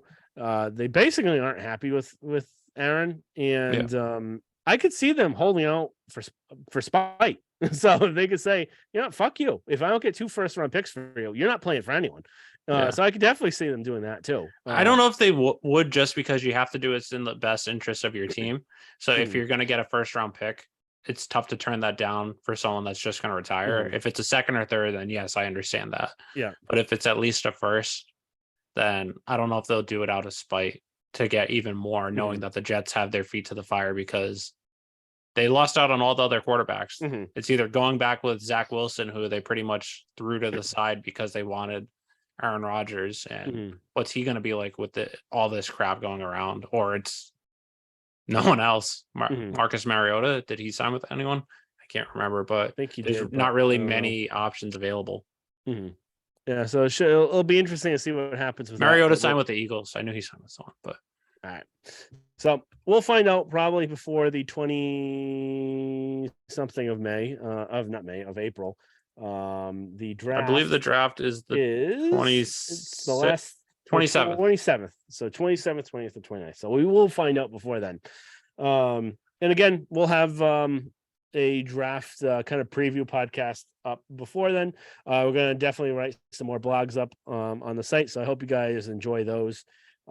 They basically aren't happy with Aaron, and I could see them holding out for spite. So they could say, fuck you. If I don't get 2 first round picks for you, you're not playing for anyone. So I could definitely see them doing that too. I don't know if they would just because you have to do it in the best interest of your team. So if you're going to get a first round pick, it's tough to turn that down for someone that's just going to retire. If it's a second or third, then yes, I understand that. Yeah. But if it's at least a first, then I don't know if they'll do it out of spite to get even more, knowing that the Jets have their feet to the fire because they lost out on all the other quarterbacks. It's either going back with Zach Wilson, who they pretty much threw to the side because they wanted Aaron Rodgers, and what's he going to be like with all this crap going around, or it's no one else. Marcus Mariota, did he sign with anyone? I can't remember, but I think there's not really many options available. Yeah, so it'll be interesting to see what happens with Mariota signed with the Eagles. I knew he signed with someone, but all right. So we'll find out probably before the 20 something of May, of April. The draft, I believe the draft is the 27th. So 27th, 20th, and 29th. So we will find out before then. And again, we'll have a draft kind of preview podcast up before then. We're going to definitely write some more blogs up on the site. So I hope you guys enjoy those.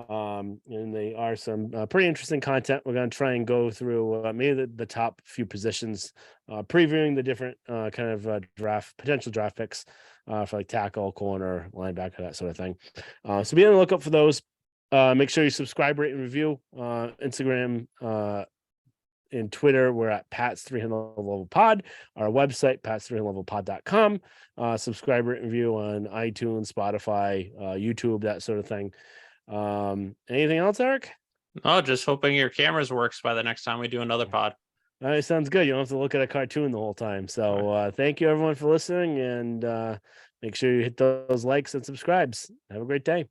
And they are some pretty interesting content. We're going to try and go through maybe the top few positions, previewing the different kind of potential draft picks for like tackle, corner, linebacker, that sort of thing. So be on the lookout for those. Make sure you subscribe, rate, and review. Instagram and Twitter, we're at Pat's 300 Level Pod. Our website, pats300levelpod.com. Subscribe, rate, and review on iTunes, Spotify, YouTube, that sort of thing. Anything else, Eric? Oh, just hoping your cameras works by the next time we do another pod. All right, sounds good. You don't have to look at a cartoon the whole time. So thank you everyone for listening, and make sure you hit those likes and subscribes. Have a great day.